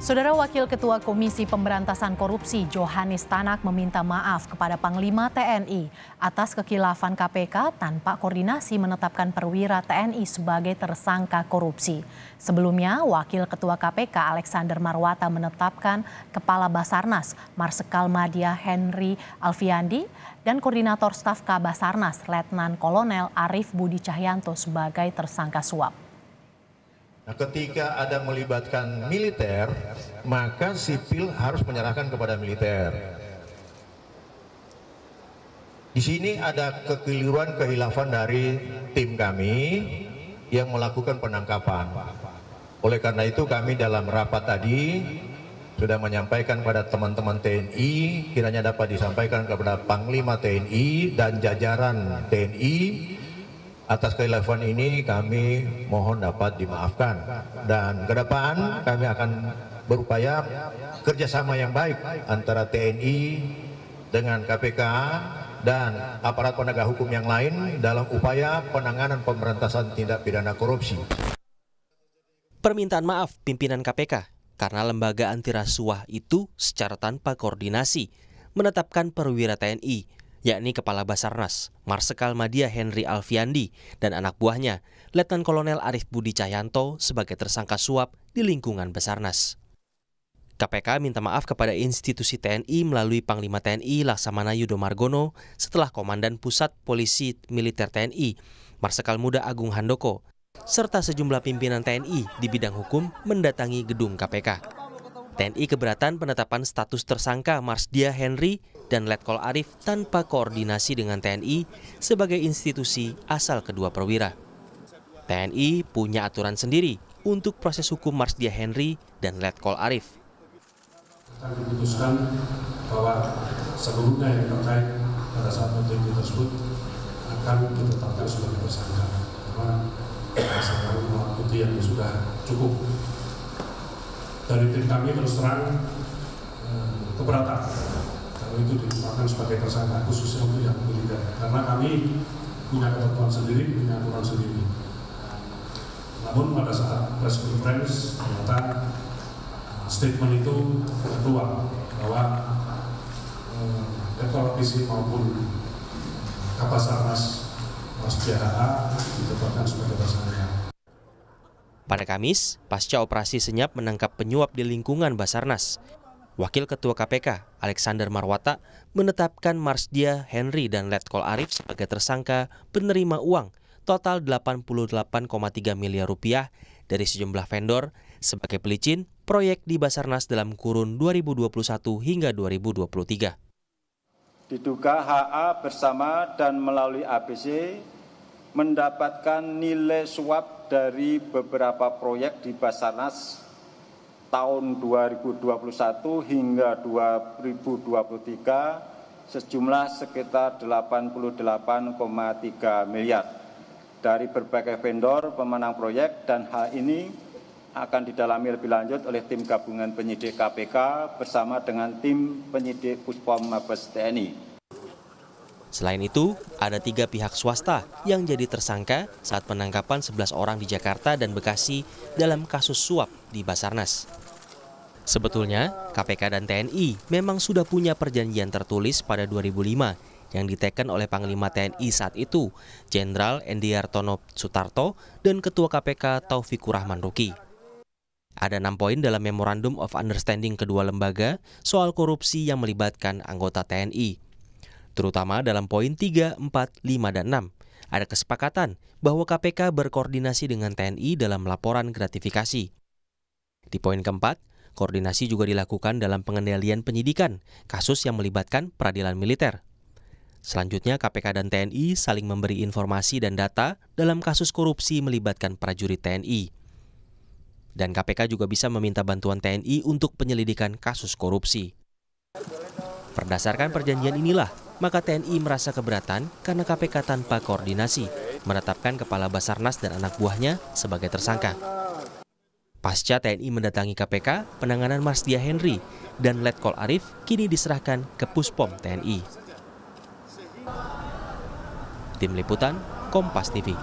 Saudara Wakil Ketua Komisi Pemberantasan Korupsi Johannes Tanak meminta maaf kepada Panglima TNI atas kekhilafan KPK tanpa koordinasi menetapkan perwira TNI sebagai tersangka korupsi. Sebelumnya, Wakil Ketua KPK Alexander Marwata menetapkan Kepala Basarnas Marsikal Madya Henry Alfiandi dan Koordinator Staf Kabasarnas Letnan Kolonel Arief Budi Cahyanto sebagai tersangka suap. Nah, ketika ada melibatkan militer, maka sipil harus menyerahkan kepada militer. Di sini ada kekeliruan kehilafan dari tim kami yang melakukan penangkapan. Oleh karena itu kami dalam rapat tadi sudah menyampaikan kepada teman-teman TNI, kiranya dapat disampaikan kepada Panglima TNI dan jajaran TNI. Atas kekhilafan ini kami mohon dapat dimaafkan, dan ke depan kami akan berupaya kerjasama yang baik antara TNI dengan KPK dan aparat penegak hukum yang lain dalam upaya penanganan pemberantasan tindak pidana korupsi. Permintaan maaf pimpinan KPK karena lembaga anti rasuah itu secara tanpa koordinasi menetapkan perwira TNI, yakni Kepala Basarnas Marsikal Madya Henry Alfiandi dan anak buahnya Letnan Kolonel Arief Budi Cahyanto sebagai tersangka suap di lingkungan Basarnas. KPK minta maaf kepada institusi TNI melalui Panglima TNI Laksamana Yudo Margono setelah Komandan Pusat Polisi Militer TNI Marsikal Muda Agung Handoko serta sejumlah pimpinan TNI di bidang hukum mendatangi gedung KPK. TNI keberatan penetapan status tersangka Marsdia Henry dan Letkol Arief tanpa koordinasi dengan TNI sebagai institusi asal kedua perwira. TNI punya aturan sendiri untuk proses hukum Marsdia Henry dan Letkol Arief. Akan diputuskan bahwa seluruhnya yang terkait pada saat OTT tersebut akan ditetapkan sebagai tersangka karena berdasarkan alat bukti yang sudah cukup. Dari tim kami terus terang keberatan kalau itu ditetapkan sebagai tersangka khususnya untuk yang militer, karena kami punya ketentuan sendiri, punya aturan sendiri. Namun pada saat press conference ternyata statement itu keluar bahwa Letkol Polisi maupun Kabasarnas Marsdia HA ditetapkan sebagai tersangka. Pada Kamis, pasca operasi senyap menangkap penyuap di lingkungan Basarnas, Wakil Ketua KPK Alexander Marwata menetapkan Marsdia Henry dan Letkol Arief sebagai tersangka penerima uang total 88,3 miliar rupiah dari sejumlah vendor sebagai pelicin proyek di Basarnas dalam kurun 2021 hingga 2023. Diduga HA bersama dan melalui ABC mendapatkan nilai suap dari beberapa proyek di Basarnas tahun 2021 hingga 2023 sejumlah sekitar 88,3 miliar dari berbagai vendor pemenang proyek, dan hal ini akan didalami lebih lanjut oleh tim gabungan penyidik KPK bersama dengan tim penyidik Puspom Mabes TNI. Selain itu, ada 3 pihak swasta yang jadi tersangka saat penangkapan 11 orang di Jakarta dan Bekasi dalam kasus suap di Basarnas. Sebetulnya, KPK dan TNI memang sudah punya perjanjian tertulis pada 2005 yang diteken oleh Panglima TNI saat itu, Jenderal Endiartono Sutarto dan Ketua KPK Taufikur Rahman Ruki. Ada 6 poin dalam Memorandum of Understanding kedua lembaga soal korupsi yang melibatkan anggota TNI. Terutama dalam poin 3, 4, 5, dan 6, ada kesepakatan bahwa KPK berkoordinasi dengan TNI dalam laporan gratifikasi. Di poin keempat, koordinasi juga dilakukan dalam pengendalian penyidikan, kasus yang melibatkan peradilan militer. Selanjutnya, KPK dan TNI saling memberi informasi dan data dalam kasus korupsi melibatkan prajurit TNI. Dan KPK juga bisa meminta bantuan TNI untuk penyelidikan kasus korupsi. Berdasarkan perjanjian inilah, maka TNI merasa keberatan karena KPK tanpa koordinasi menetapkan Kepala Basarnas dan anak buahnya sebagai tersangka. Pasca TNI mendatangi KPK, penanganan Marsdia Henry dan Letkol Arief kini diserahkan ke Puspom TNI. Tim Liputan, Kompas TV.